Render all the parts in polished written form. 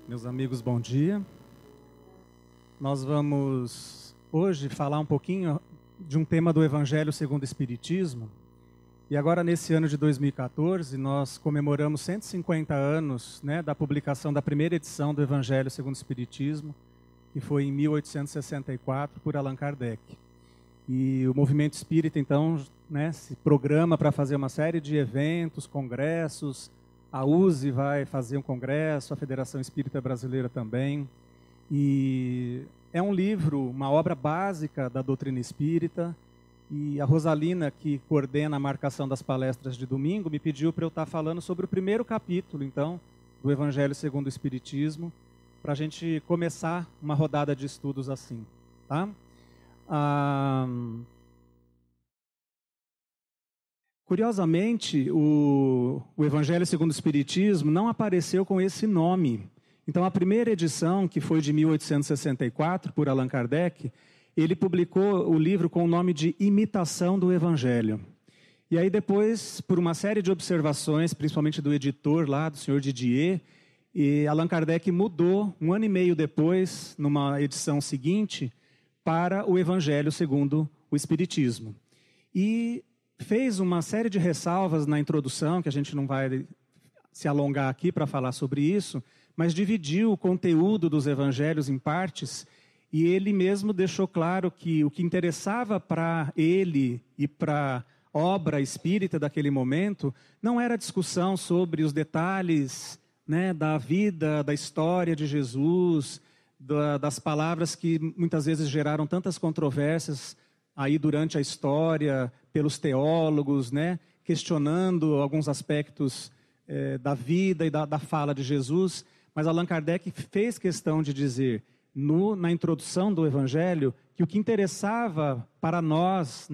Meus amigos, bom dia. Nós vamos hoje falar um pouquinho de um tema do Evangelho segundo o Espiritismo. E agora, nesse ano de 2014, nós comemoramos 150 anos, da publicação da primeira edição do Evangelho segundo o Espiritismo, que foi em 1864 por Allan Kardec. E o movimento espírita, então, se programa para fazer uma série de eventos, congressos. A USE vai fazer um congresso, a Federação Espírita Brasileira também. E é um livro, uma obra básica da doutrina espírita. E a Rosalina, que coordena a marcação das palestras de domingo, me pediu para eu estar falando sobre o primeiro capítulo, então, do Evangelho segundo o Espiritismo, para a gente começar uma rodada de estudos assim, tá? Curiosamente, o Evangelho segundo o Espiritismo não apareceu com esse nome. Então, a primeira edição, que foi de 1864, por Allan Kardec, ele publicou o livro com o nome de Imitação do Evangelho. E aí depois, por uma série de observações, principalmente do editor lá, do senhor Didier, e Allan Kardec mudou, 1 ano e meio depois, numa edição seguinte, para o Evangelho segundo o Espiritismo. E fez uma série de ressalvas na introdução, que a gente não vai se alongar aqui para falar sobre isso, mas dividiu o conteúdo dos evangelhos em partes, e ele mesmo deixou claro que o que interessava para ele e para a obra espírita daquele momento não era a discussão sobre os detalhes da vida, da história de Jesus, das palavras que muitas vezes geraram tantas controvérsias aí durante a história, pelos teólogos, questionando alguns aspectos da vida e da fala de Jesus. Mas Allan Kardec fez questão de dizer, na introdução do Evangelho, que o que interessava para nós,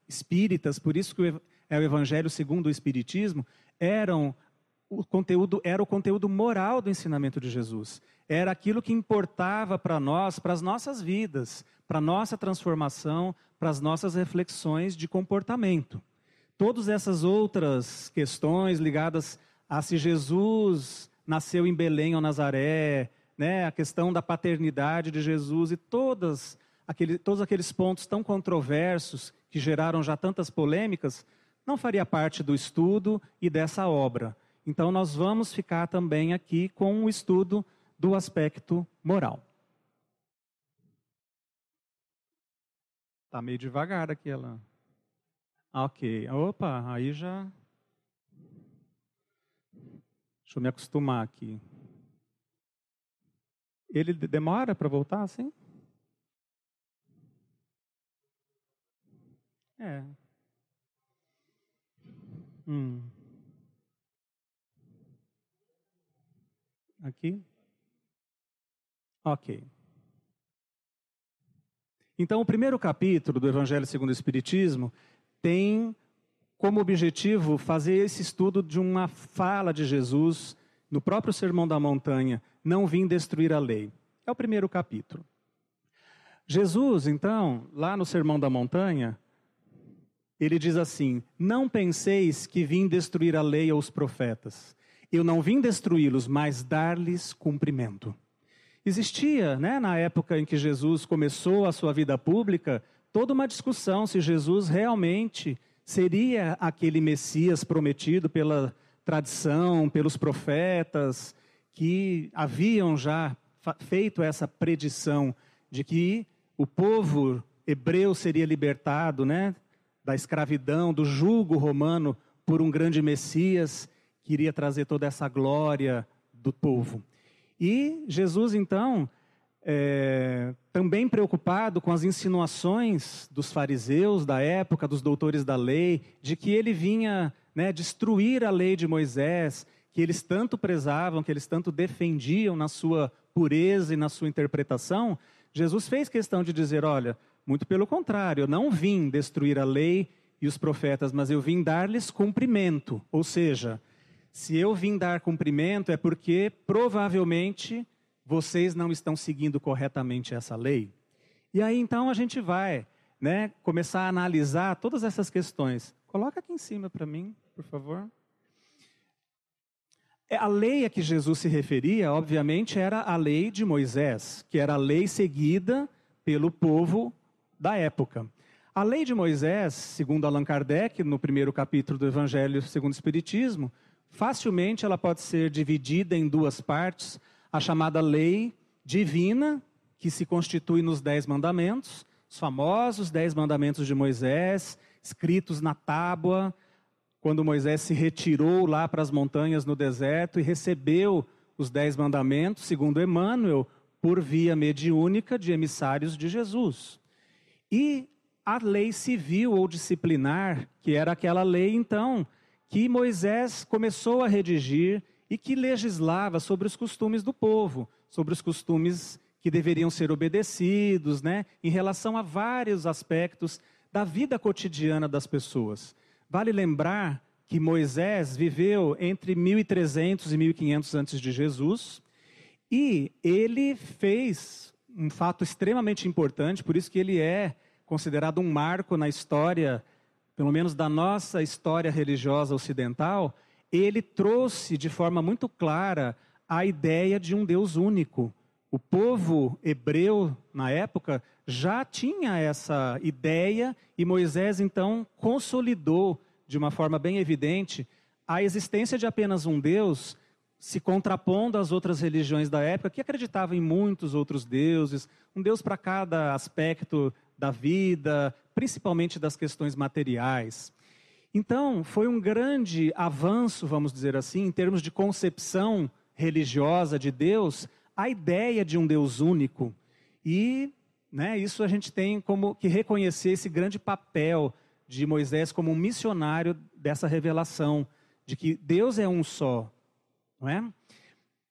espíritas, por isso que é o Evangelho segundo o Espiritismo, era o conteúdo moral do ensinamento de Jesus. Era aquilo que importava para nós, para as nossas vidas, para a nossa transformação, para as nossas reflexões de comportamento. Todas essas outras questões ligadas a se Jesus nasceu em Belém ou Nazaré, a questão da paternidade de Jesus e todos aqueles pontos tão controversos que geraram já tantas polêmicas, não faria parte do estudo e dessa obra. Então nós vamos ficar também aqui com o estudo do aspecto moral. Tá meio devagar aqui, ela. Ok. Opa, aí já. Deixa eu me acostumar aqui. Ele demora para voltar, assim? É. Aqui? Ok. Então, o primeiro capítulo do Evangelho segundo o Espiritismo tem como objetivo fazer esse estudo de uma fala de Jesus no próprio Sermão da Montanha, não vim destruir a lei. É o primeiro capítulo. Jesus, então, lá no Sermão da Montanha, ele diz assim, não penseis que vim destruir a lei ou os profetas. Eu não vim destruí-los, mas dar-lhes cumprimento. Existia, na época em que Jesus começou a sua vida pública, toda uma discussão se Jesus realmente seria aquele Messias prometido pela tradição, pelos profetas, que haviam já feito essa predição de que o povo hebreu seria libertado, da escravidão, do jugo romano, por um grande Messias que iria trazer toda essa glória do povo. E Jesus, então, também preocupado com as insinuações dos fariseus da época, dos doutores da lei, de que ele vinha destruir a lei de Moisés, que eles tanto prezavam, que eles tanto defendiam na sua pureza e na sua interpretação, Jesus fez questão de dizer, olha, muito pelo contrário, eu não vim destruir a lei e os profetas, mas eu vim dar-lhes cumprimento, ou seja, se eu vim dar cumprimento é porque provavelmente vocês não estão seguindo corretamente essa lei. E aí então a gente vai começar a analisar todas essas questões. Coloca aqui em cima para mim, por favor. A lei a que Jesus se referia, obviamente, era a lei de Moisés, que era a lei seguida pelo povo da época. A lei de Moisés, segundo Allan Kardec, no primeiro capítulo do Evangelho segundo o Espiritismo, facilmente ela pode ser dividida em duas partes, a chamada lei divina, que se constitui nos 10 mandamentos, os famosos 10 mandamentos de Moisés, escritos na tábua, quando Moisés se retirou lá para as montanhas no deserto e recebeu os 10 mandamentos, segundo Emmanuel, por via mediúnica de emissários de Jesus. E a lei civil ou disciplinar, que era aquela lei, então, que Moisés começou a redigir e que legislava sobre os costumes do povo, sobre os costumes que deveriam ser obedecidos, né, em relação a vários aspectos da vida cotidiana das pessoas. Vale lembrar que Moisés viveu entre 1300 e 1500 antes de Jesus, e ele fez um fato extremamente importante, por isso que ele é considerado um marco na história, pelo menos da nossa história religiosa ocidental. Ele trouxe de forma muito clara a ideia de um Deus único. O povo hebreu, na época, já tinha essa ideia, e Moisés, então, consolidou de uma forma bem evidente a existência de apenas um Deus, se contrapondo às outras religiões da época, que acreditavam em muitos outros deuses, um Deus para cada aspecto da vida, principalmente das questões materiais. Então, foi um grande avanço, vamos dizer assim, em termos de concepção religiosa de Deus, a ideia de um Deus único. E, né, isso a gente tem como que reconhecer esse grande papel de Moisés como um missionário dessa revelação, de que Deus é um só, não é?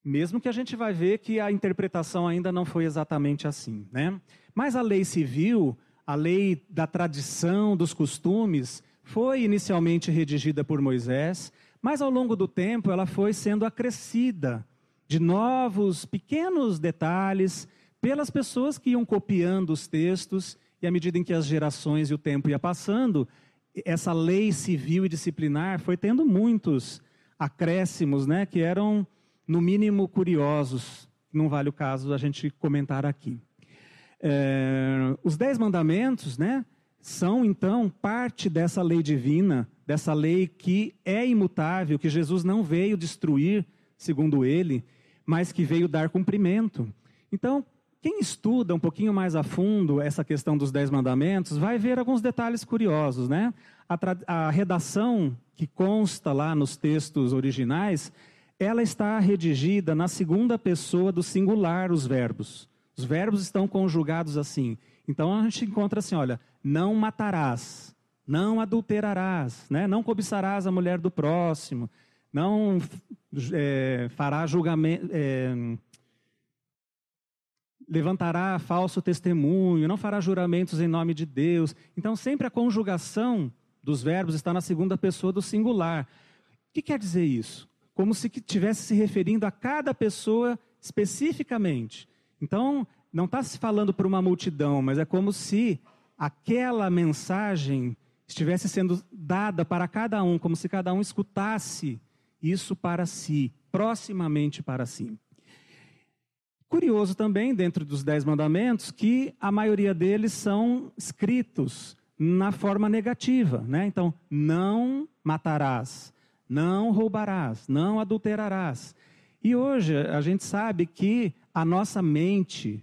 Mesmo que a gente vai ver que a interpretação ainda não foi exatamente assim, né? Mas a lei civil, a lei da tradição, dos costumes, foi inicialmente redigida por Moisés, mas ao longo do tempo ela foi sendo acrescida de novos, pequenos detalhes pelas pessoas que iam copiando os textos, e à medida em que as gerações e o tempo ia passando, essa lei civil e disciplinar foi tendo muitos acréscimos, né, que eram, no mínimo, curiosos. Não vale o caso a gente comentar aqui. Os 10 mandamentos, né, são, então, parte dessa lei divina, dessa lei que é imutável, que Jesus não veio destruir, segundo ele, mas que veio dar cumprimento. Então, quem estuda um pouquinho mais a fundo essa questão dos 10 mandamentos, vai ver alguns detalhes curiosos, né? A redação que consta lá nos textos originais, ela está redigida na segunda pessoa do singular, os verbos. Os verbos estão conjugados assim. Então, a gente encontra assim, olha, não matarás, não adulterarás, né? Não cobiçarás a mulher do próximo, não fará julgamento... levantará falso testemunho, não fará juramentos em nome de Deus. Então, sempre a conjugação dos verbos está na segunda pessoa do singular. O que quer dizer isso? Como se estivesse se referindo a cada pessoa especificamente. Então, não está se falando para uma multidão, mas é como se aquela mensagem estivesse sendo dada para cada um, como se cada um escutasse isso para si, proximamente para si. Curioso também, dentro dos 10 mandamentos, que a maioria deles são escritos na forma negativa, né? Então, não matarás, não roubarás, não adulterarás. E hoje a gente sabe que a nossa mente,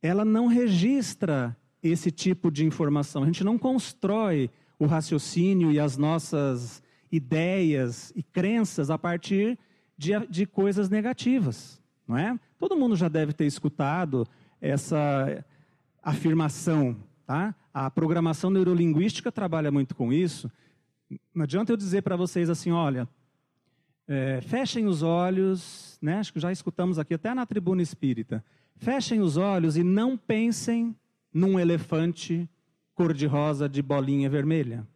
ela não registra esse tipo de informação. A gente não constrói o raciocínio e as nossas ideias e crenças a partir de coisas negativas, não é? Todo mundo já deve ter escutado essa afirmação, tá? A programação neurolinguística trabalha muito com isso. Não adianta eu dizer para vocês assim, olha, fechem os olhos, né? Acho que já escutamos aqui até na tribuna espírita. Fechem os olhos e não pensem num elefante cor-de-rosa de bolinha vermelha.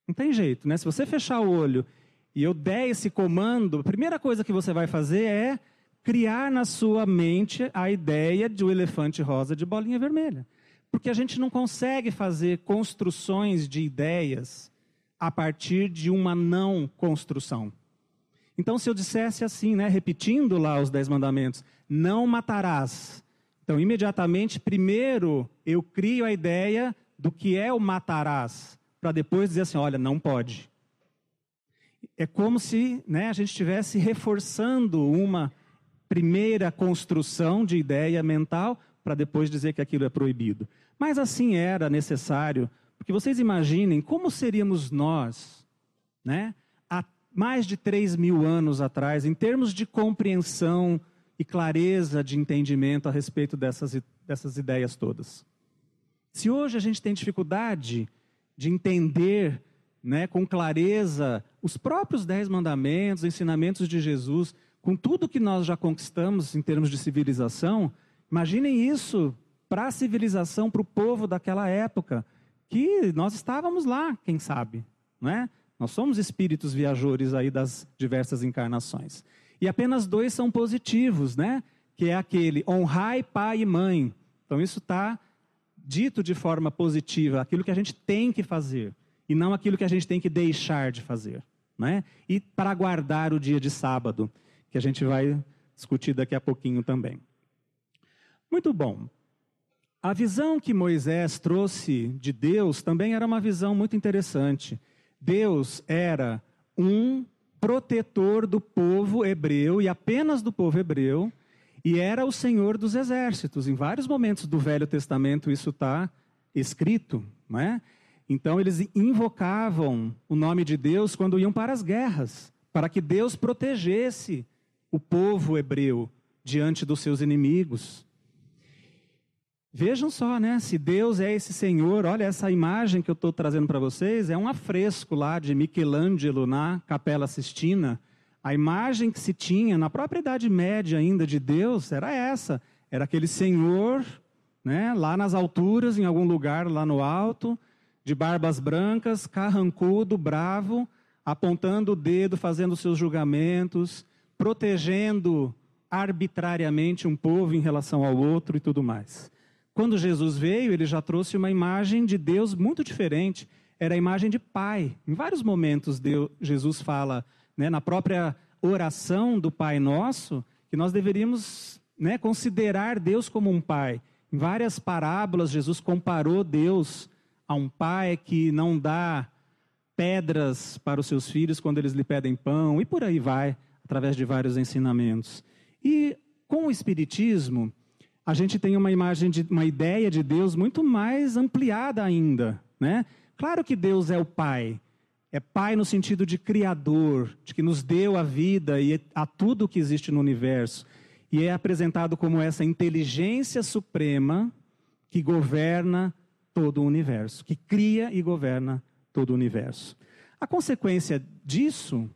Não tem jeito, né? Se você fechar o olho e eu der esse comando, a primeira coisa que você vai fazer é criar na sua mente a ideia de um elefante rosa de bolinha vermelha. Porque a gente não consegue fazer construções de ideias a partir de uma não construção. Então, se eu dissesse assim, né, repetindo lá os 10 mandamentos, não matarás. Então, imediatamente, primeiro eu crio a ideia do que é o matarás, para depois dizer assim, olha, não pode. É como se, né, a gente estivesse reforçando uma primeira construção de ideia mental para depois dizer que aquilo é proibido. Mas assim era necessário, porque vocês imaginem como seríamos nós, né, há mais de 3.000 anos atrás, em termos de compreensão e clareza de entendimento a respeito dessas ideias todas. Se hoje a gente tem dificuldade de entender, né, com clareza os próprios 10 mandamentos, ensinamentos de Jesus, com tudo que nós já conquistamos em termos de civilização, imaginem isso para a civilização, para o povo daquela época, que nós estávamos lá, quem sabe, não é? Nós somos espíritos viajores aí das diversas encarnações. E apenas 2 são positivos, né? Que é aquele, honrai pai e mãe. Então isso está dito de forma positiva, aquilo que a gente tem que fazer, e não aquilo que a gente tem que deixar de fazer, né? E para guardar o dia de sábado, que a gente vai discutir daqui a pouquinho também. Muito bom. A visão que Moisés trouxe de Deus também era uma visão muito interessante. Deus era um protetor do povo hebreu, e apenas do povo hebreu, e era o Senhor dos exércitos. Em vários momentos do Velho Testamento isso está escrito, não é? Então eles invocavam o nome de Deus quando iam para as guerras, para que Deus protegesse o povo hebreu diante dos seus inimigos. Vejam só, né? Se Deus é esse Senhor, olha essa imagem que eu estou trazendo para vocês, é um afresco lá de Michelangelo na Capela Sistina. A imagem que se tinha na própria Idade Média ainda de Deus era essa. Era aquele Senhor, né, lá nas alturas, em algum lugar lá no alto, de barbas brancas, carrancudo, bravo, apontando o dedo, fazendo seus julgamentos, protegendo arbitrariamente um povo em relação ao outro e tudo mais. Quando Jesus veio, ele já trouxe uma imagem de Deus muito diferente. Era a imagem de Pai. Em vários momentos Jesus fala, né, na própria oração do Pai Nosso, que nós deveríamos, né, considerar Deus como um Pai. Em várias parábolas, Jesus comparou Deus a um pai que não dá pedras para os seus filhos quando eles lhe pedem pão, e por aí vai, através de vários ensinamentos. E com o Espiritismo, a gente tem uma ideia de Deus muito mais ampliada ainda, né? Claro que Deus é o Pai. É Pai no sentido de Criador, de que nos deu a vida e a tudo que existe no universo. E é apresentado como essa inteligência suprema que governa todo o universo, que cria e governa todo o universo. A consequência disso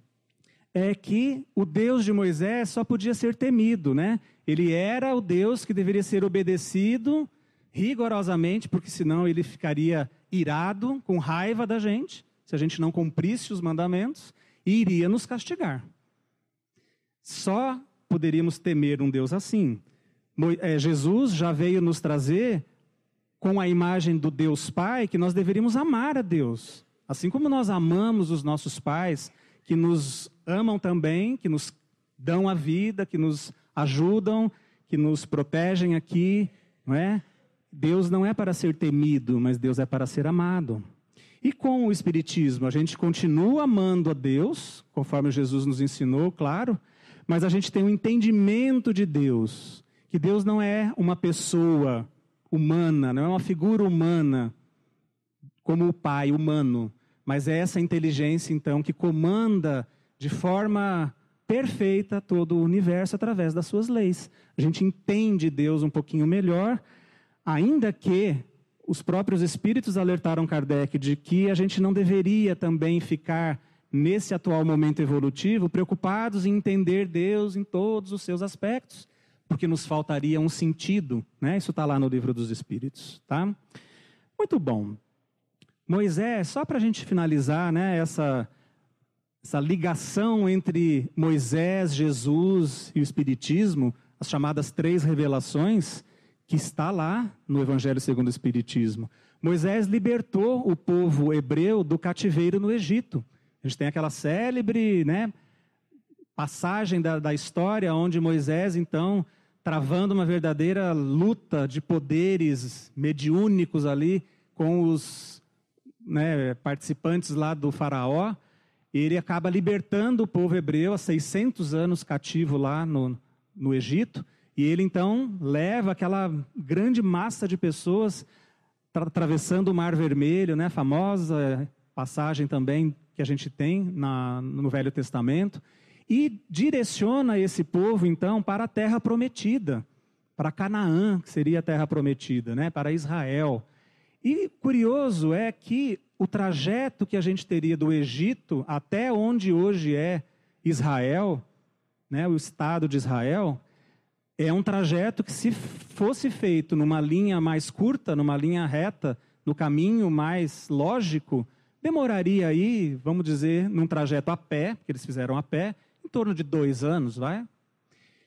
é que o Deus de Moisés só podia ser temido, né? Ele era o Deus que deveria ser obedecido rigorosamente, porque senão ele ficaria irado, com raiva da gente, se a gente não cumprisse os mandamentos, e iria nos castigar. Só poderíamos temer um Deus assim. Jesus já veio nos trazer com a imagem do Deus Pai, que nós deveríamos amar a Deus. Assim como nós amamos os nossos pais, que nos amam também, que nos dão a vida, que nos ajudam, que nos protegem aqui, não é? Deus não é para ser temido, mas Deus é para ser amado. E com o Espiritismo, a gente continua amando a Deus, conforme Jesus nos ensinou, claro, mas a gente tem um entendimento de Deus, que Deus não é uma pessoa humana, não é uma figura humana, como o Pai humano, mas é essa inteligência, então, que comanda de forma perfeita todo o universo através das suas leis. A gente entende Deus um pouquinho melhor, ainda que os próprios espíritos alertaram Kardec de que a gente não deveria também ficar, nesse atual momento evolutivo, preocupados em entender Deus em todos os seus aspectos, porque nos faltaria um sentido, né? Isso está lá no Livro dos Espíritos, tá? Muito bom. Moisés, só para a gente finalizar, né, essa ligação entre Moisés, Jesus e o Espiritismo, as chamadas 3 revelações, que está lá no Evangelho segundo o Espiritismo. Moisés libertou o povo hebreu do cativeiro no Egito. A gente tem aquela célebre, né, passagem da história onde Moisés, então, travando uma verdadeira luta de poderes mediúnicos ali com os participantes lá do faraó, ele acaba libertando o povo hebreu há 600 anos cativo lá no Egito, e ele então leva aquela grande massa de pessoas atravessando o Mar Vermelho, né, a famosa passagem também que a gente tem no Velho Testamento, e direciona esse povo então para a Terra Prometida, para Canaã, que seria a Terra Prometida, né, para Israel. E curioso é que o trajeto que a gente teria do Egito até onde hoje é Israel, né, o Estado de Israel, é um trajeto que, se fosse feito numa linha mais curta, numa linha reta, no caminho mais lógico, demoraria aí, vamos dizer, num trajeto a pé, que eles fizeram a pé, em torno de 2 anos, vai?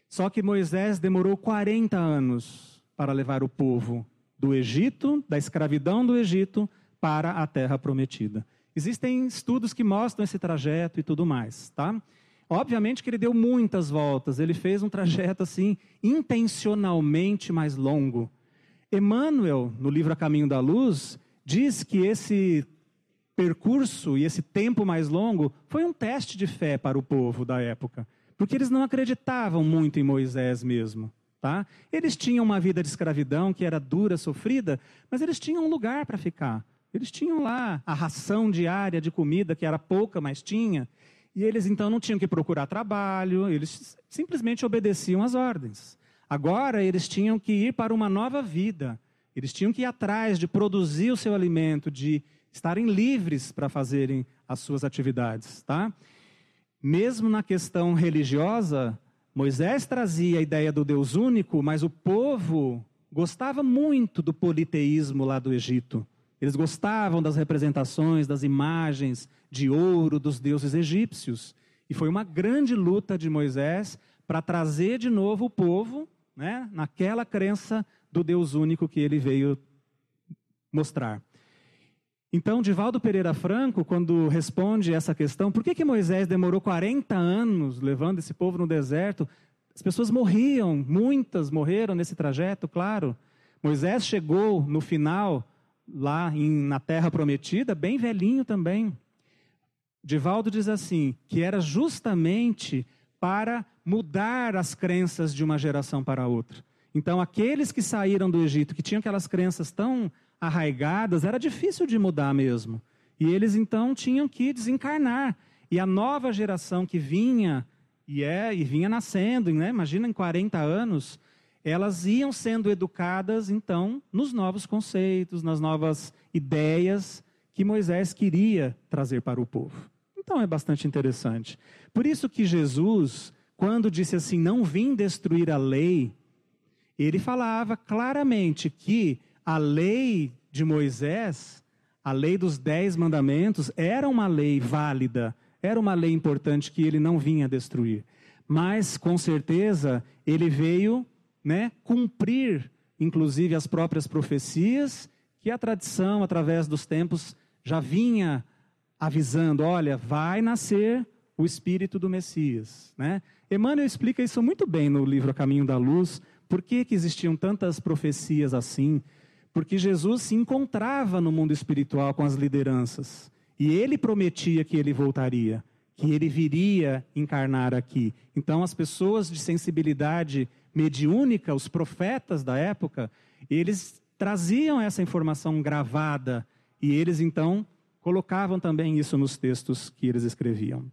Só que Moisés demorou 40 anos para levar o povo do Egito, da escravidão do Egito, para a Terra Prometida. Existem estudos que mostram esse trajeto e tudo mais, tá? Obviamente que ele deu muitas voltas, ele fez um trajeto assim, intencionalmente mais longo. Emmanuel, no livro A Caminho da Luz, diz que esse percurso e esse tempo mais longo foi um teste de fé para o povo da época, porque eles não acreditavam muito em Moisés mesmo, tá? Eles tinham uma vida de escravidão que era dura, sofrida, mas eles tinham um lugar para ficar. Eles tinham lá a ração diária de comida, que era pouca, mas tinha. E eles então não tinham que procurar trabalho, eles simplesmente obedeciam às ordens. Agora eles tinham que ir para uma nova vida, eles tinham que ir atrás de produzir o seu alimento, de estarem livres para fazerem as suas atividades, tá? Mesmo na questão religiosa, Moisés trazia a ideia do Deus único, mas o povo gostava muito do politeísmo lá do Egito. Eles gostavam das representações, das imagens de ouro dos deuses egípcios. E foi uma grande luta de Moisés para trazer de novo o povo, né, naquela crença do Deus único que ele veio mostrar. Então, Divaldo Pereira Franco, quando responde essa questão, por que Moisés demorou 40 anos levando esse povo no deserto? As pessoas morriam, muitas morreram nesse trajeto, claro. Moisés chegou no final, lá na Terra Prometida, bem velhinho também. Divaldo diz assim, que era justamente para mudar as crenças de uma geração para outra. Então, aqueles que saíram do Egito, que tinham aquelas crenças tão arraigadas, era difícil de mudar mesmo. E eles, então, tinham que desencarnar. E a nova geração que vinha, e vinha nascendo, né? Imagina, em 40 anos, elas iam sendo educadas, então, nos novos conceitos, nas novas ideias que Moisés queria trazer para o povo. Então, é bastante interessante. Por isso que Jesus, quando disse assim, não vim destruir a lei, ele falava claramente que a lei de Moisés, a lei dos 10 mandamentos, era uma lei válida, era uma lei importante que ele não vinha destruir. Mas, com certeza, ele veio, né, cumprir, inclusive, as próprias profecias que a tradição, através dos tempos, já vinha avisando, olha, vai nascer o Espírito do Messias, né? Emmanuel explica isso muito bem no livro A Caminho da Luz, por que existiam tantas profecias assim, porque Jesus se encontrava no mundo espiritual com as lideranças, e ele prometia que ele voltaria, que ele viria encarnar aqui. Então as pessoas de sensibilidade mediúnica, os profetas da época, eles traziam essa informação gravada, e eles então colocavam também isso nos textos que eles escreviam.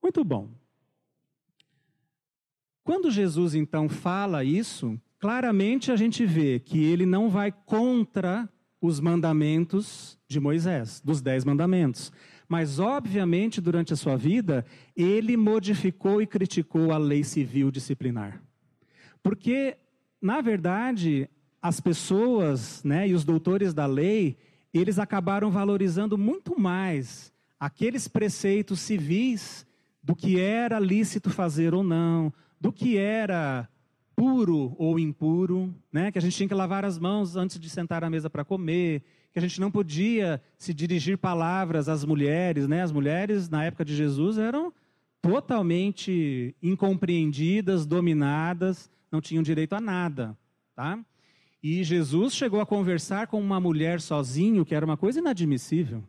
Muito bom. Quando Jesus então fala isso, claramente a gente vê que ele não vai contra os mandamentos de Moisés, dos 10 mandamentos. Mas, obviamente, durante a sua vida, ele modificou e criticou a lei civil disciplinar. Porque, na verdade, as pessoas, né, e os doutores da lei, eles acabaram valorizando muito mais aqueles preceitos civis do que era lícito fazer ou não, do que era puro ou impuro, né? Que a gente tinha que lavar as mãos antes de sentar à mesa para comer, que a gente não podia se dirigir palavras às mulheres, né? As mulheres, na época de Jesus, eram totalmente incompreendidas, dominadas, não tinham direito a nada, tá? E Jesus chegou a conversar com uma mulher sozinho, que era uma coisa inadmissível.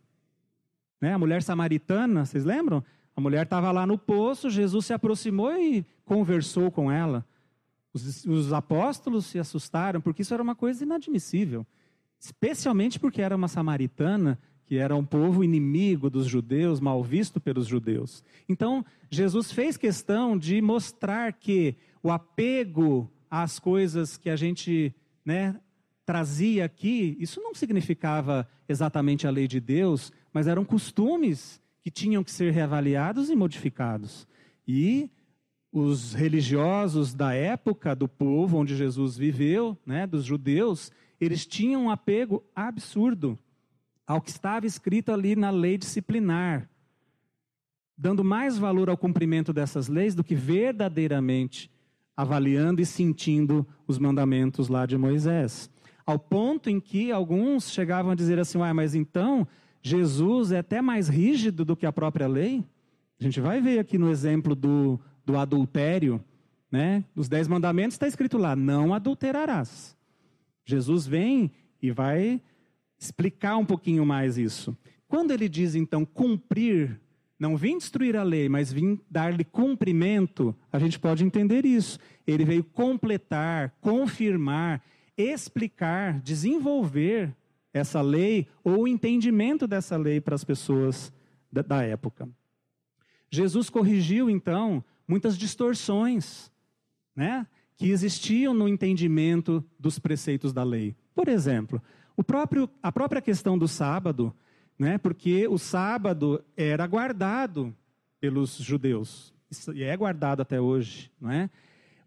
Né? A mulher samaritana, vocês lembram? A mulher estava lá no poço, Jesus se aproximou e conversou com ela. Os apóstolos se assustaram, porque isso era uma coisa inadmissível. Especialmente porque era uma samaritana, que era um povo inimigo dos judeus, mal visto pelos judeus. Então, Jesus fez questão de mostrar que o apego às coisas que a gente, né, trazia aqui, isso não significava exatamente a lei de Deus, mas eram costumes que tinham que ser reavaliados e modificados. E os religiosos da época do povo onde Jesus viveu, né, dos judeus, eles tinham um apego absurdo ao que estava escrito ali na lei disciplinar, dando mais valor ao cumprimento dessas leis do que verdadeiramente avaliando e sentindo os mandamentos lá de Moisés. Ao ponto em que alguns chegavam a dizer assim, mas então Jesus é até mais rígido do que a própria lei? A gente vai ver aqui no exemplo do adultério, né? Os 10 mandamentos está escrito lá, não adulterarás. Jesus vem e vai explicar um pouquinho mais isso. Quando ele diz, então, cumprir, não vim destruir a lei, mas vim dar-lhe cumprimento, a gente pode entender isso. Ele veio completar, confirmar, explicar, desenvolver essa lei ou o entendimento dessa lei para as pessoas da época. Jesus corrigiu, então, muitas distorções, né, que existiam no entendimento dos preceitos da lei. Por exemplo, a própria questão do sábado, né, porque o sábado era guardado pelos judeus, e é guardado até hoje, não é?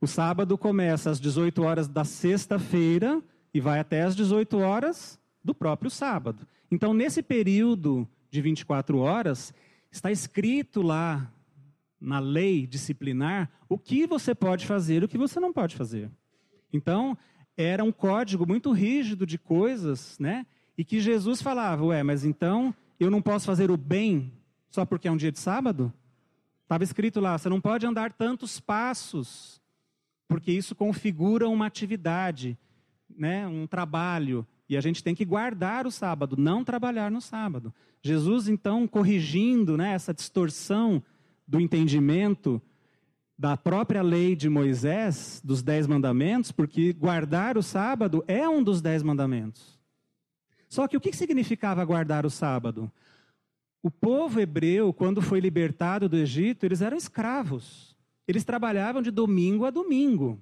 O sábado começa às 18 horas da sexta-feira e vai até às 18 horas do próprio sábado. Então, nesse período de 24 horas, está escrito lá na lei disciplinar o que você pode fazer e o que você não pode fazer. Então, era um código muito rígido de coisas, né? E que Jesus falava, mas então eu não posso fazer o bem só porque é um dia de sábado? Estava escrito lá, você não pode andar tantos passos, porque isso configura uma atividade, né? Um trabalho. E a gente tem que guardar o sábado, não trabalhar no sábado. Jesus, então, corrigindo, né, essa distorção do entendimento da própria lei de Moisés, dos 10 mandamentos, porque guardar o sábado é um dos 10 mandamentos. Só que o que significava guardar o sábado? O povo hebreu, quando foi libertado do Egito, eles eram escravos. Eles trabalhavam de domingo a domingo.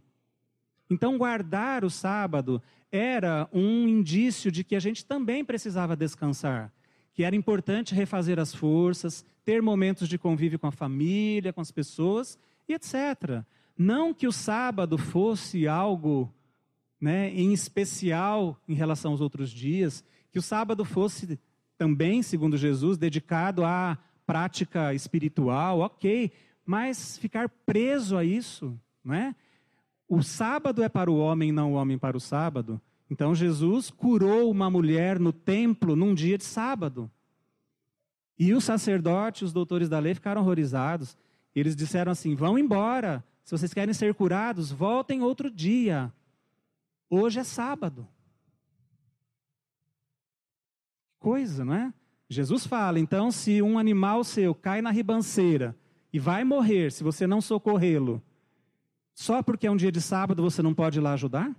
Então, guardar o sábado era um indício de que a gente também precisava descansar, que era importante refazer as forças, ter momentos de convívio com a família, com as pessoas, e etc. Não que o sábado fosse algo, né, em especial em relação aos outros dias, que o sábado fosse também, segundo Jesus, dedicado à prática espiritual, ok, mas ficar preso a isso, não é? O sábado é para o homem, não o homem para o sábado. Então Jesus curou uma mulher no templo num dia de sábado. E os sacerdotes, os doutores da lei ficaram horrorizados. Eles disseram assim, vão embora. Se vocês querem ser curados, voltem outro dia. Hoje é sábado. Coisa, não é? Jesus fala, então, se um animal seu cai na ribanceira e vai morrer se você não socorrê-lo, só porque é um dia de sábado você não pode ir lá ajudar?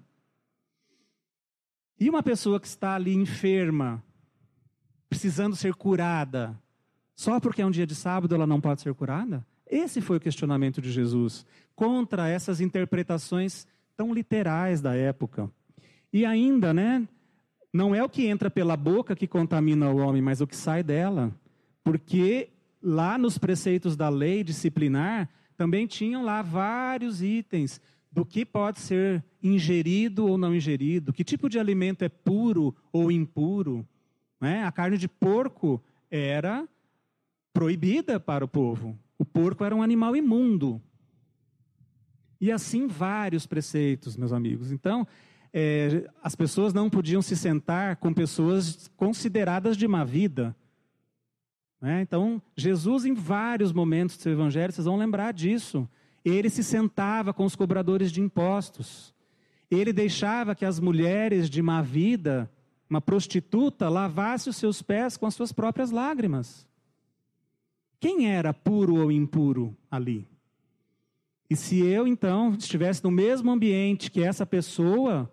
E uma pessoa que está ali enferma, precisando ser curada, só porque é um dia de sábado ela não pode ser curada? Esse foi o questionamento de Jesus, contra essas interpretações tão literais da época. E ainda, né, não é o que entra pela boca que contamina o homem, mas o que sai dela. Porque lá nos preceitos da lei disciplinar, também tinham lá vários itens do que pode ser ingerido ou não ingerido, que tipo de alimento é puro ou impuro. Né? A carne de porco era proibida para o povo. O porco era um animal imundo. E assim vários preceitos, meus amigos. Então, as pessoas não podiam se sentar com pessoas consideradas de má vida. né? Então, Jesus, em vários momentos do seu evangelho, vocês vão lembrar disso, ele se sentava com os cobradores de impostos. Ele deixava que as mulheres de má vida, uma prostituta, lavasse os seus pés com as suas próprias lágrimas. Quem era puro ou impuro ali? E se eu, então, estivesse no mesmo ambiente que essa pessoa,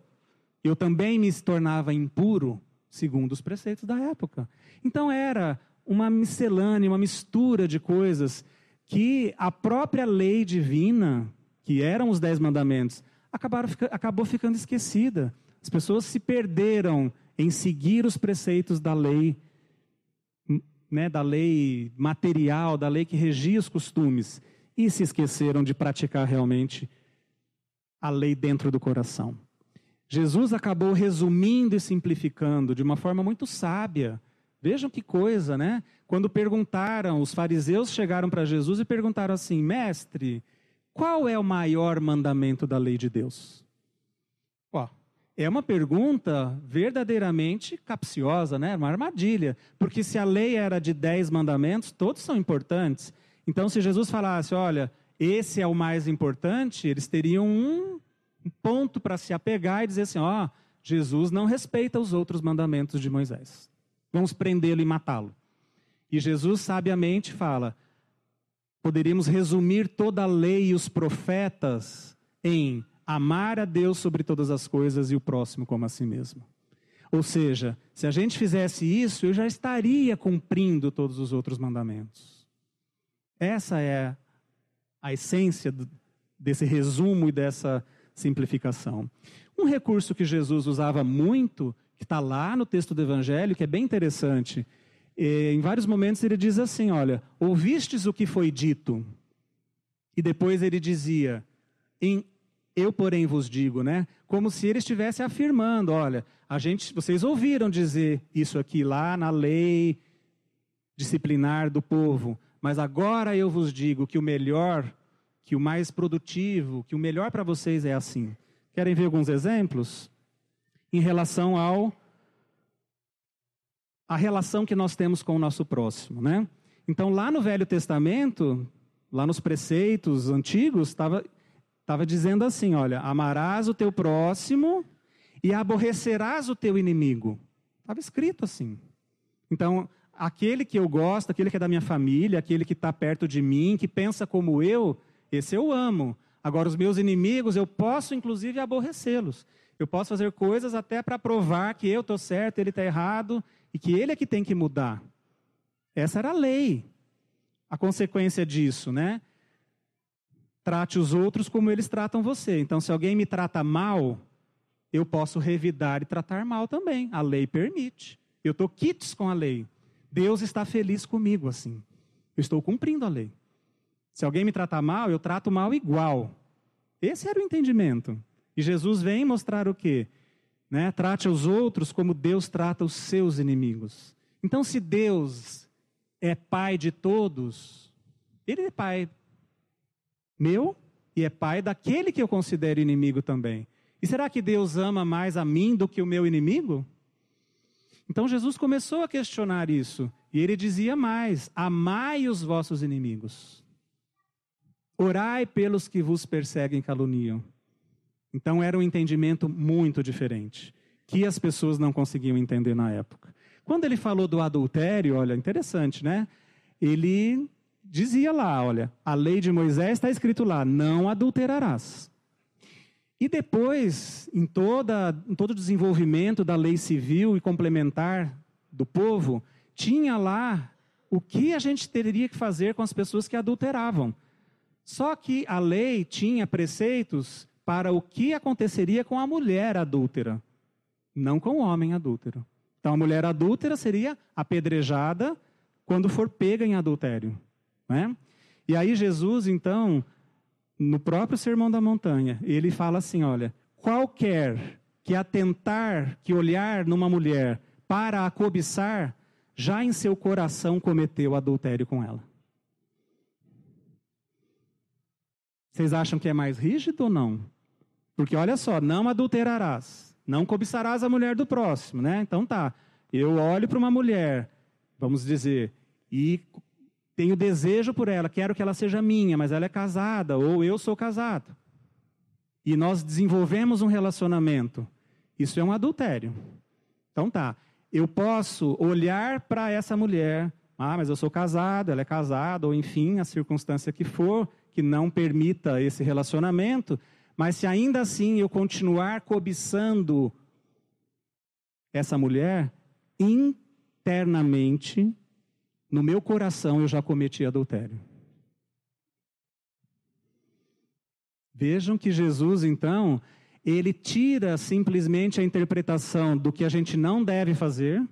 eu também me tornava impuro, segundo os preceitos da época. Então era uma miscelânea, uma mistura de coisas que a própria lei divina, que eram os 10 mandamentos, acabou ficando esquecida. As pessoas se perderam em seguir os preceitos da lei, né, da lei material, da lei que regia os costumes, e se esqueceram de praticar realmente a lei dentro do coração. Jesus acabou resumindo e simplificando de uma forma muito sábia. Vejam que coisa, né? Quando perguntaram, os fariseus chegaram para Jesus e perguntaram assim: mestre, qual é o maior mandamento da lei de Deus? Ó, é uma pergunta verdadeiramente capciosa, né? Uma armadilha. Porque se a lei era de 10 mandamentos, todos são importantes. Então, se Jesus falasse, olha, esse é o mais importante, eles teriam um ponto para se apegar e dizer assim, ó, Jesus não respeita os outros mandamentos de Moisés. Vamos prendê-lo e matá-lo. E Jesus sabiamente fala, poderíamos resumir toda a lei e os profetas em amar a Deus sobre todas as coisas e o próximo como a si mesmo. Ou seja, se a gente fizesse isso, eu já estaria cumprindo todos os outros mandamentos. Essa é a essência desse resumo e dessa simplificação. Um recurso que Jesus usava muito, que está lá no texto do Evangelho, que é bem interessante. Em vários momentos ele diz assim, olha, ouvistes o que foi dito? E depois ele dizia, eu porém vos digo, né? Como se ele estivesse afirmando, olha, vocês ouviram dizer isso aqui lá na lei disciplinar do povo, mas agora eu vos digo que o melhor, que o mais produtivo, que o melhor para vocês é assim. Querem ver alguns exemplos? Em relação a relação que nós temos com o nosso próximo, né? Então, lá no Velho Testamento, lá nos preceitos antigos, estava dizendo assim, olha, amarás o teu próximo e aborrecerás o teu inimigo. Estava escrito assim. Então, aquele que eu gosto, aquele que é da minha família, aquele que está perto de mim, que pensa como eu, esse eu amo. Agora, os meus inimigos, eu posso, inclusive, aborrecê-los. Eu posso fazer coisas até para provar que eu estou certo, ele está errado, e que ele é que tem que mudar. Essa era a lei. A consequência disso, né? Trate os outros como eles tratam você. Então, se alguém me trata mal, eu posso revidar e tratar mal também. A lei permite. Eu estou quites com a lei. Deus está feliz comigo assim. Eu estou cumprindo a lei. Se alguém me tratar mal, eu trato mal igual. Esse era o entendimento. E Jesus vem mostrar o quê? Né? Trate os outros como Deus trata os seus inimigos. Então, se Deus é pai de todos, ele é pai meu e é pai daquele que eu considero inimigo também. E será que Deus ama mais a mim do que o meu inimigo? Então, Jesus começou a questionar isso. E ele dizia mais, amai os vossos inimigos. Orai pelos que vos perseguem e caluniam. Então era um entendimento muito diferente, que as pessoas não conseguiam entender na época. Quando ele falou do adultério, olha, interessante, né? Ele dizia lá, olha, a lei de Moisés está escrito lá, não adulterarás. E depois, em todo o desenvolvimento da lei civil e complementar do povo, tinha lá o que a gente teria que fazer com as pessoas que adulteravam. Só que a lei tinha preceitos para o que aconteceria com a mulher adúltera, não com o homem adúltero. Então, a mulher adúltera seria apedrejada quando for pega em adultério, né? E aí Jesus, então, no próprio Sermão da Montanha, ele fala assim, olha, qualquer que atentar, que olhar numa mulher para a cobiçar, já em seu coração cometeu adultério com ela. Vocês acham que é mais rígido ou não? Porque olha só, não adulterarás, não cobiçarás a mulher do próximo, né? Então tá, eu olho para uma mulher, vamos dizer, e tenho desejo por ela, quero que ela seja minha, mas ela é casada, ou eu sou casado. E nós desenvolvemos um relacionamento. Isso é um adultério. Então tá, eu posso olhar para essa mulher, mas eu sou casado, ela é casada, ou enfim, a circunstância que for, que não permita esse relacionamento, mas se ainda assim eu continuar cobiçando essa mulher, internamente, no meu coração eu já cometi adultério. Vejam que Jesus, então, ele tira simplesmente a interpretação do que a gente não deve fazer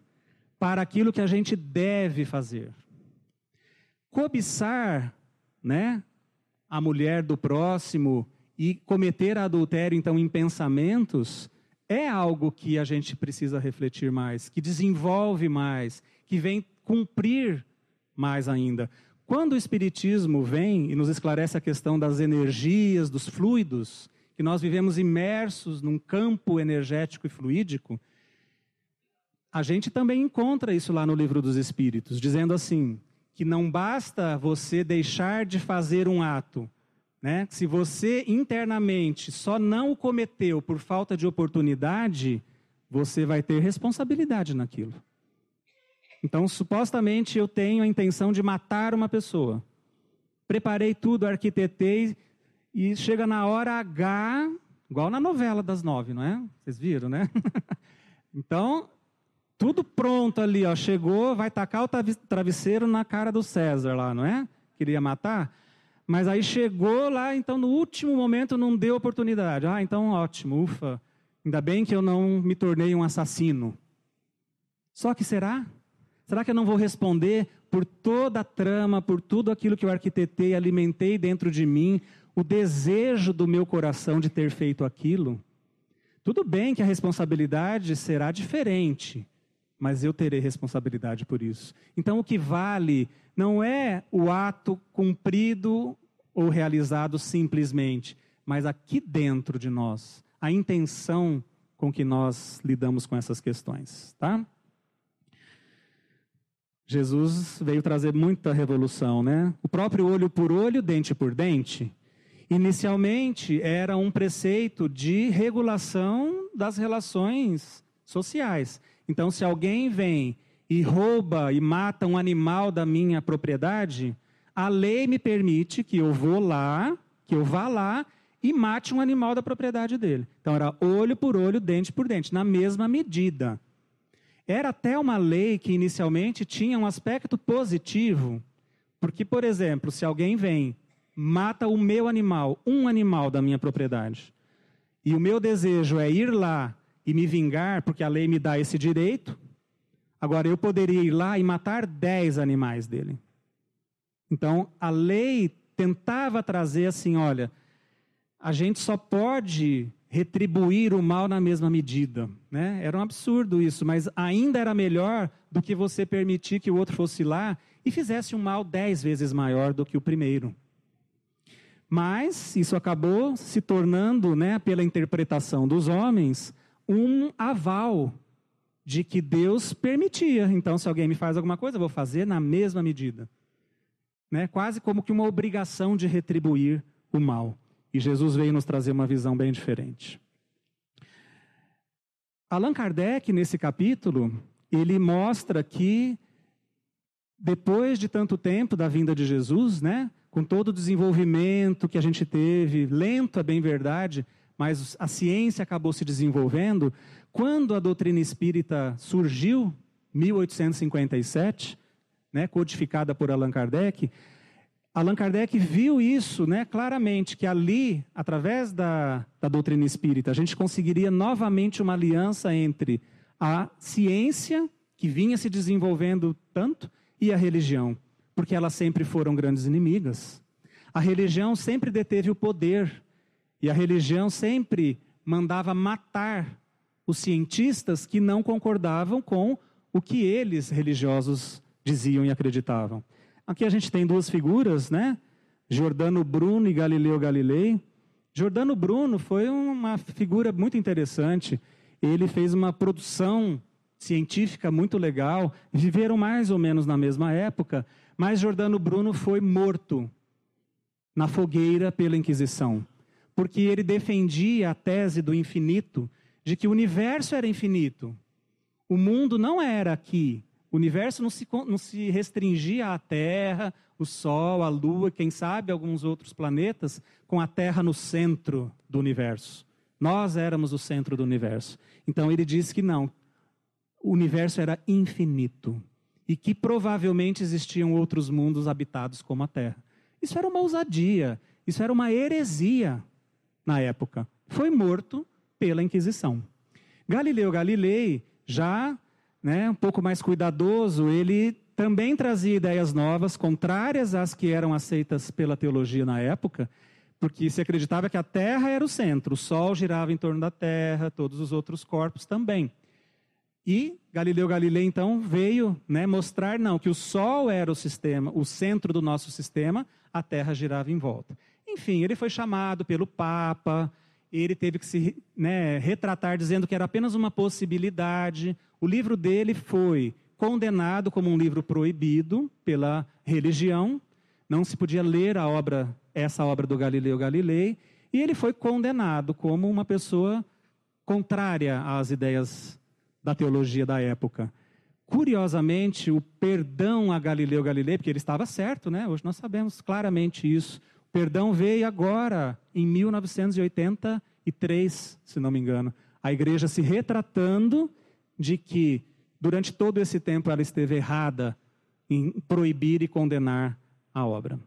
para aquilo que a gente deve fazer. Cobiçar, né, a mulher do próximo e cometer adultério, então, em pensamentos, é algo que a gente precisa refletir mais, que desenvolve mais, que vem cumprir mais ainda. Quando o Espiritismo vem e nos esclarece a questão das energias, dos fluidos, que nós vivemos imersos num campo energético e fluídico, a gente também encontra isso lá no Livro dos Espíritos, dizendo assim, que não basta você deixar de fazer um ato, né? Se você internamente só não o cometeu por falta de oportunidade, você vai ter responsabilidade naquilo. Então, supostamente, eu tenho a intenção de matar uma pessoa. Preparei tudo, arquitetei, e chega na hora H, igual na novela das 9, não é? Vocês viram, né? Então, tudo pronto ali, ó, chegou, vai tacar o travesseiro na cara do César lá, não é? Queria matar. Mas aí chegou lá, então, no último momento não deu oportunidade. Então, ótimo, ufa. Ainda bem que eu não me tornei um assassino. Só que será? Será que eu não vou responder por toda a trama, por tudo aquilo que eu arquitetei, alimentei dentro de mim, o desejo do meu coração de ter feito aquilo? Tudo bem que a responsabilidade será diferente, mas eu terei responsabilidade por isso. Então, o que vale não é o ato cumprido ou realizado simplesmente, mas aqui dentro de nós, a intenção com que nós lidamos com essas questões, tá? Jesus veio trazer muita revolução, né? O próprio olho por olho, dente por dente, inicialmente era um preceito de regulação das relações sociais. Então, se alguém vem e rouba e mata um animal da minha propriedade, a lei me permite que eu vá lá e mate um animal da propriedade dele. Então, era olho por olho, dente por dente, na mesma medida. Era até uma lei que inicialmente tinha um aspecto positivo, porque, por exemplo, se alguém vem, mata o meu animal, um animal da minha propriedade, e o meu desejo é ir lá e me vingar, porque a lei me dá esse direito, agora eu poderia ir lá e matar 10 animais dele. Então, a lei tentava trazer assim, olha, a gente só pode retribuir o mal na mesma medida, né? Era um absurdo isso, mas ainda era melhor do que você permitir que o outro fosse lá e fizesse um mal 10 vezes maior do que o primeiro. Mas isso acabou se tornando, né, pela interpretação dos homens, um aval de que Deus permitia. Então, se alguém me faz alguma coisa, eu vou fazer na mesma medida. Né? Quase como que uma obrigação de retribuir o mal. E Jesus veio nos trazer uma visão bem diferente. Allan Kardec, nesse capítulo, ele mostra que, depois de tanto tempo da vinda de Jesus, né, com todo o desenvolvimento que a gente teve, lento é bem verdade, mas a ciência acabou se desenvolvendo, quando a doutrina espírita surgiu, 1857, né, codificada por Allan Kardec viu isso, né, claramente, que ali, através da doutrina espírita, a gente conseguiria novamente uma aliança entre a ciência, que vinha se desenvolvendo tanto, e a religião, porque elas sempre foram grandes inimigas. A religião sempre deteve o poder, e a religião sempre mandava matar os cientistas que não concordavam com o que eles, religiosos, diziam e acreditavam. Aqui a gente tem duas figuras, né? Giordano Bruno e Galileu Galilei. Giordano Bruno foi uma figura muito interessante. Ele fez uma produção científica muito legal, viveram mais ou menos na mesma época, mas Giordano Bruno foi morto na fogueira pela Inquisição, porque ele defendia a tese do infinito, de que o universo era infinito. O mundo não era aqui. O universo não se restringia à Terra, o Sol, a Lua, quem sabe alguns outros planetas, com a Terra no centro do universo. Nós éramos o centro do universo. Então ele disse que não, o universo era infinito e que provavelmente existiam outros mundos habitados como a Terra. Isso era uma ousadia, isso era uma heresia na época. Foi morto pela Inquisição. Galileu Galilei, já um pouco mais cuidadoso, ele também trazia ideias novas, contrárias às que eram aceitas pela teologia na época, porque se acreditava que a Terra era o centro, o Sol girava em torno da Terra, todos os outros corpos também. E Galileu Galilei, então, veio mostrar que o Sol era o sistema, o centro do nosso sistema, a Terra girava em volta. Enfim, ele foi chamado pelo Papa, ele teve que se retratar dizendo que era apenas uma possibilidade. O livro dele foi condenado como um livro proibido pela religião. Não se podia ler essa obra do Galileu Galilei. E ele foi condenado como uma pessoa contrária às ideias da teologia da época. Curiosamente, o perdão a Galileu Galilei, porque ele estava certo, hoje nós sabemos claramente isso. O perdão veio agora, em 1983, se não me engano. A igreja se retratando de que, durante todo esse tempo, ela esteve errada em proibir e condenar a obra.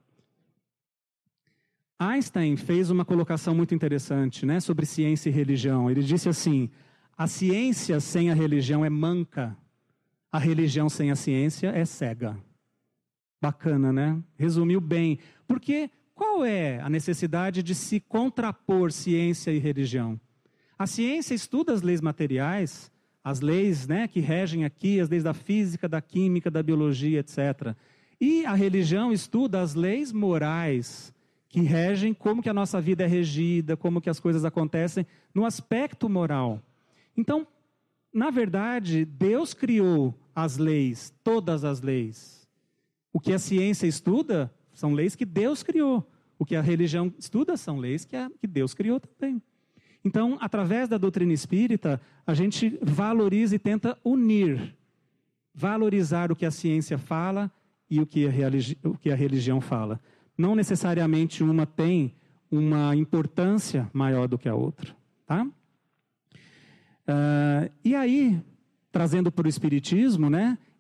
Einstein fez uma colocação muito interessante sobre ciência e religião. Ele disse assim: a ciência sem a religião é manca, a religião sem a ciência é cega. Bacana, né? Resumiu bem. Porque qual é a necessidade de se contrapor ciência e religião? A ciência estuda as leis materiais, as leis que regem aqui, as leis da física, da química, da biologia, etc. E a religião estuda as leis morais, que regem como que a nossa vida é regida, como que as coisas acontecem no aspecto moral. Então, na verdade, Deus criou as leis, todas as leis. O que a ciência estuda são leis que Deus criou. O que a religião estuda são leis que Deus criou também. Então, através da doutrina espírita, a gente valoriza e tenta unir, valorizar o que a ciência fala e o que a religião fala. Não necessariamente uma tem uma importância maior do que a outra, tá? E aí, trazendo para o Espiritismo,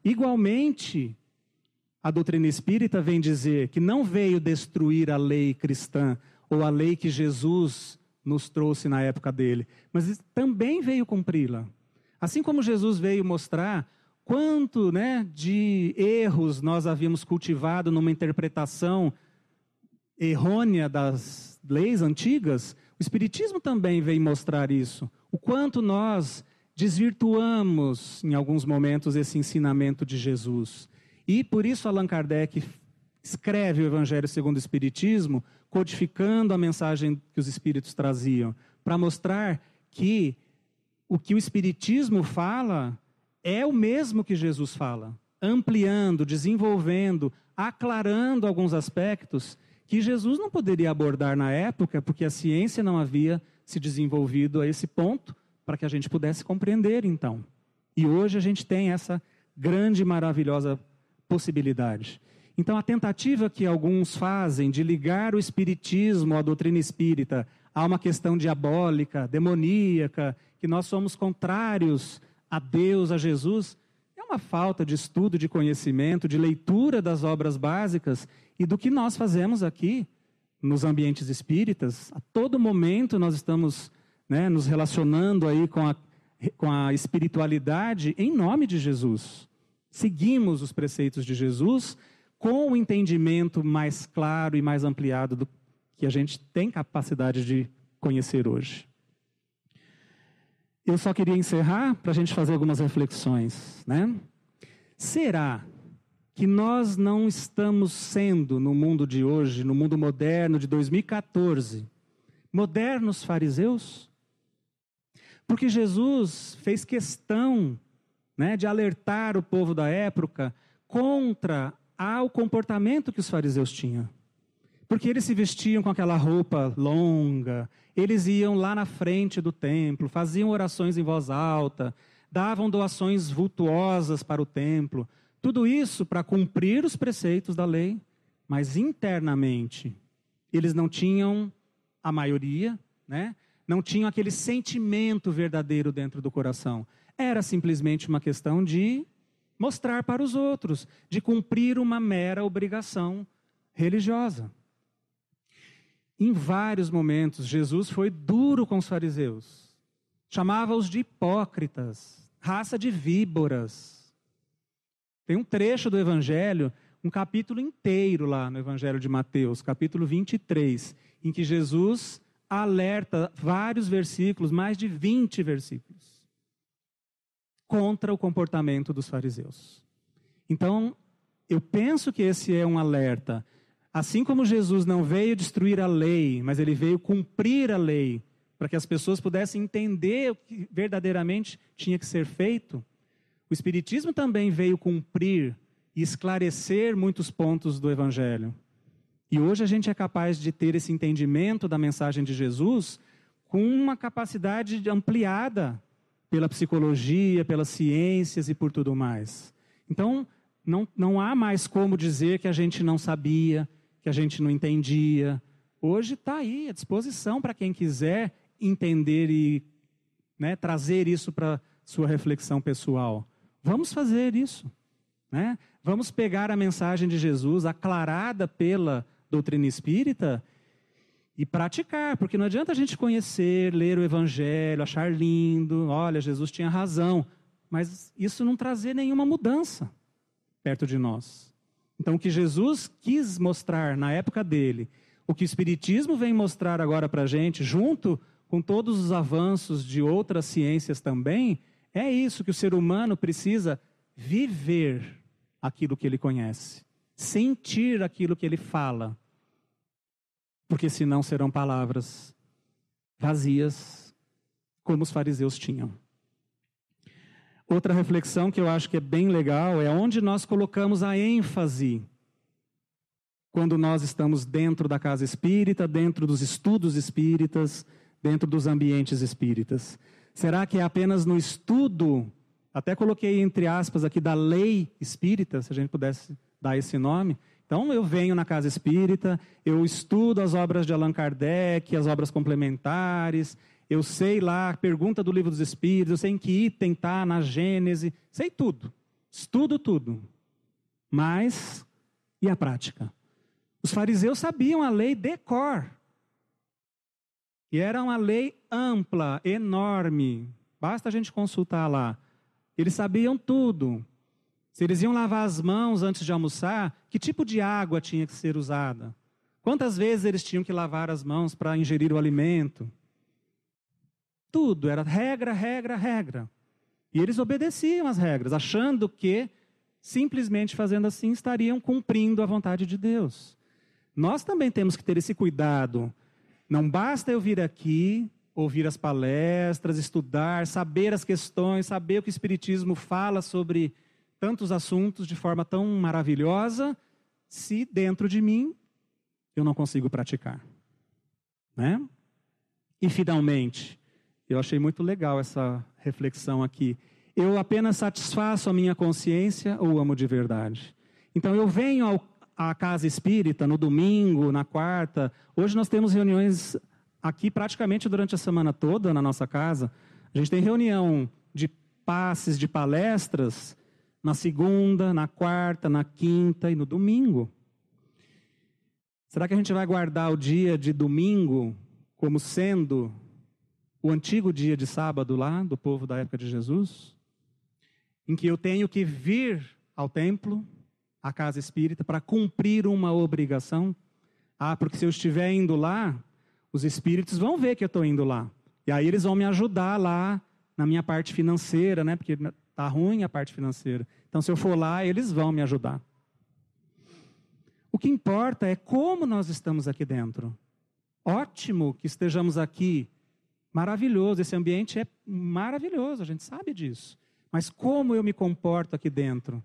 igualmente, a doutrina espírita vem dizer que não veio destruir a lei cristã ou a lei que Jesus nos trouxe na época dele, mas também veio cumpri-la. Assim como Jesus veio mostrar quanto de erros nós havíamos cultivado numa interpretação errônea das leis antigas, o Espiritismo também veio mostrar isso. O quanto nós desvirtuamos, em alguns momentos, esse ensinamento de Jesus. E por isso Allan Kardec escreve o Evangelho segundo o Espiritismo, codificando a mensagem que os Espíritos traziam, para mostrar que o Espiritismo fala é o mesmo que Jesus fala, ampliando, desenvolvendo, aclarando alguns aspectos que Jesus não poderia abordar na época, porque a ciência não havia se desenvolvido a esse ponto, para que a gente pudesse compreender, então. E hoje a gente tem essa grande e maravilhosa possibilidade. Então, a tentativa que alguns fazem de ligar o espiritismo à doutrina espírita a uma questão diabólica, demoníaca, que nós somos contrários a Deus, a Jesus, é uma falta de estudo, de conhecimento, de leitura das obras básicas e do que nós fazemos aqui nos ambientes espíritas. A todo momento nós estamos nos relacionando aí com a espiritualidade em nome de Jesus. Seguimos os preceitos de Jesus com o entendimento mais claro e mais ampliado do que a gente tem capacidade de conhecer hoje. Eu só queria encerrar para a gente fazer algumas reflexões, Será que nós não estamos sendo, no mundo de hoje, no mundo moderno de 2014, modernos fariseus? Porque Jesus fez questão né, de alertar o povo da época contra o comportamento que os fariseus tinham. Porque eles se vestiam com aquela roupa longa, eles iam lá na frente do templo, faziam orações em voz alta, davam doações vultuosas para o templo. Tudo isso para cumprir os preceitos da lei, mas internamente eles não tinham, a maioria, né, não tinham aquele sentimento verdadeiro dentro do coração. Era simplesmente uma questão de mostrar para os outros, de cumprir uma mera obrigação religiosa. Em vários momentos, Jesus foi duro com os fariseus. Chamava-os de hipócritas, raça de víboras. Tem um trecho do Evangelho, um capítulo inteiro lá no Evangelho de Mateus, capítulo 23, em que Jesus alerta vários versículos, mais de 20 versículos, contra o comportamento dos fariseus. Então, eu penso que esse é um alerta. Assim como Jesus não veio destruir a lei, mas ele veio cumprir a lei, para que as pessoas pudessem entender o que verdadeiramente tinha que ser feito, o Espiritismo também veio cumprir e esclarecer muitos pontos do Evangelho. E hoje a gente é capaz de ter esse entendimento da mensagem de Jesus com uma capacidade ampliada pela psicologia, pelas ciências e por tudo mais. Então, não há mais como dizer que a gente não sabia, que a gente não entendia. Hoje está aí à disposição para quem quiser entender e, né, trazer isso para sua reflexão pessoal. Vamos fazer isso, né? Vamos pegar a mensagem de Jesus aclarada pela doutrina espírita e praticar, porque não adianta a gente conhecer, ler o Evangelho, achar lindo, olha, Jesus tinha razão, mas isso não trazer nenhuma mudança perto de nós. Então, o que Jesus quis mostrar na época dele, o que o Espiritismo vem mostrar agora para a gente, junto com todos os avanços de outras ciências também, é isso, que o ser humano precisa viver aquilo que ele conhece, sentir aquilo que ele fala, porque senão serão palavras vazias, como os fariseus tinham. Outra reflexão que eu acho que é bem legal é onde nós colocamos a ênfase quando nós estamos dentro da casa espírita, dentro dos estudos espíritas, dentro dos ambientes espíritas. Será que é apenas no estudo, até coloquei entre aspas aqui, da lei espírita, se a gente pudesse dar esse nome? Então eu venho na casa espírita, eu estudo as obras de Allan Kardec, as obras complementares, eu sei lá a pergunta do Livro dos Espíritos, eu sei em que item está na Gênese, sei tudo, estudo tudo. Mas, e a prática? Os fariseus sabiam a lei de cor. E era uma lei ampla, enorme. Basta a gente consultar lá. Eles sabiam tudo. Se eles iam lavar as mãos antes de almoçar, que tipo de água tinha que ser usada? Quantas vezes eles tinham que lavar as mãos para ingerir o alimento? Tudo, era regra, regra, regra. E eles obedeciam às regras, achando que, simplesmente fazendo assim, estariam cumprindo a vontade de Deus. Nós também temos que ter esse cuidado. Não basta eu vir aqui, ouvir as palestras, estudar, saber as questões, saber o que o Espiritismo fala sobre tantos assuntos de forma tão maravilhosa, se dentro de mim eu não consigo praticar, né? E finalmente, eu achei muito legal essa reflexão aqui. Eu apenas satisfaço a minha consciência ou amo de verdade? Então eu venho à casa espírita no domingo, na quarta. Hoje nós temos reuniões aqui praticamente durante a semana toda na nossa casa. A gente tem reunião de passes, de palestras, na segunda, na quarta, na quinta e no domingo. Será que a gente vai guardar o dia de domingo como sendo o antigo dia de sábado lá, do povo da época de Jesus? Em que eu tenho que vir ao templo, à casa espírita, para cumprir uma obrigação? Porque se eu estiver indo lá, os espíritos vão ver que eu estou indo lá. E aí eles vão me ajudar lá na minha parte financeira, né? Porque está ruim a parte financeira. Então, se eu for lá, eles vão me ajudar. O que importa é como nós estamos aqui dentro. Ótimo que estejamos aqui. Maravilhoso. Esse ambiente é maravilhoso, a gente sabe disso. Mas como eu me comporto aqui dentro?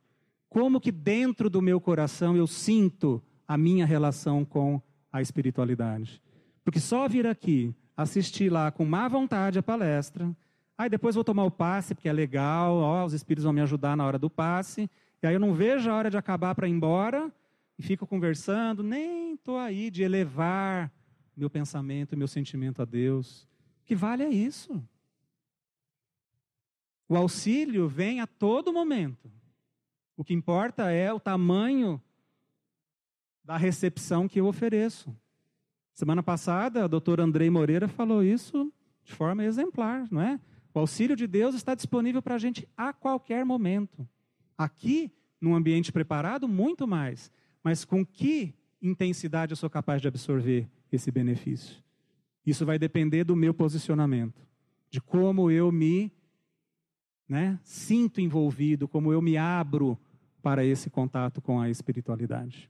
Como que dentro do meu coração eu sinto a minha relação com a espiritualidade? Porque só vir aqui, assistir lá com má vontade a palestra, aí depois vou tomar o passe, porque é legal, ó, os espíritos vão me ajudar na hora do passe, e aí eu não vejo a hora de acabar para ir embora, e fico conversando, nem estou aí de elevar meu pensamento, meu sentimento a Deus. O que vale é isso. O auxílio vem a todo momento. O que importa é o tamanho da recepção que eu ofereço. Semana passada, a doutora Andrei Moreira falou isso de forma exemplar, não é? O auxílio de Deus está disponível para a gente a qualquer momento. Aqui, num ambiente preparado, muito mais. Mas com que intensidade eu sou capaz de absorver esse benefício? Isso vai depender do meu posicionamento, de como eu me sinto envolvido, como eu me abro para esse contato com a espiritualidade.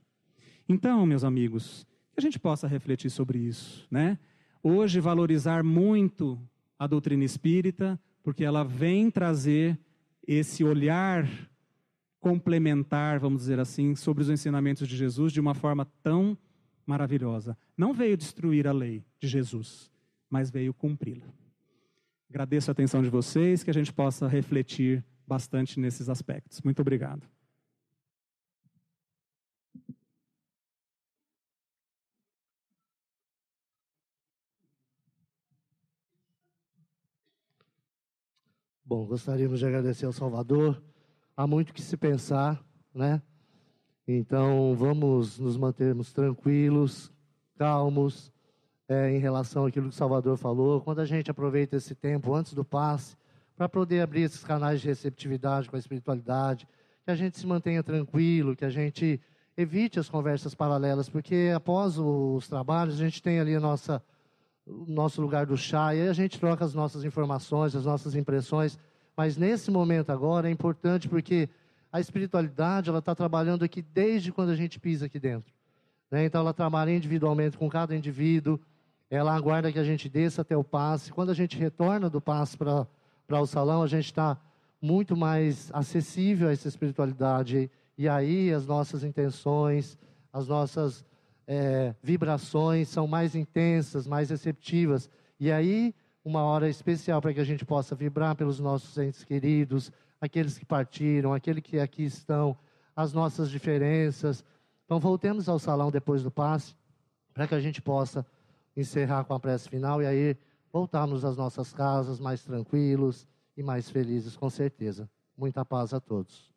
Então, meus amigos, que a gente possa refletir sobre isso, né? Hoje, valorizar muito a doutrina espírita, porque ela vem trazer esse olhar complementar, vamos dizer assim, sobre os ensinamentos de Jesus de uma forma tão maravilhosa. Não veio destruir a lei de Jesus, mas veio cumpri-la. Agradeço a atenção de vocês, que a gente possa refletir bastante nesses aspectos. Muito obrigado. Bom, gostaríamos de agradecer ao Salvador. Há muito que se pensar, né? Então, vamos nos mantermos tranquilos, calmos, em relação àquilo que o Salvador falou. Quando a gente aproveita esse tempo antes do passe, para poder abrir esses canais de receptividade com a espiritualidade, que a gente se mantenha tranquilo, que a gente evite as conversas paralelas, porque após os trabalhos, a gente tem ali o nosso lugar do chá, e aí a gente troca as nossas informações, as nossas impressões, mas nesse momento agora é importante porque a espiritualidade, ela está trabalhando aqui desde quando a gente pisa aqui dentro, né? Então ela trabalha individualmente com cada indivíduo, ela aguarda que a gente desça até o passe. Quando a gente retorna do passe para o salão, a gente está muito mais acessível a essa espiritualidade, e aí as nossas intenções, as nossas vibrações são mais intensas, mais receptivas, e aí uma hora especial para que a gente possa vibrar pelos nossos entes queridos, aqueles que partiram, aqueles que aqui estão, as nossas diferenças. Então voltemos ao salão depois do passe, para que a gente possa encerrar com a prece final, e aí voltarmos às nossas casas mais tranquilos e mais felizes, com certeza. Muita paz a todos.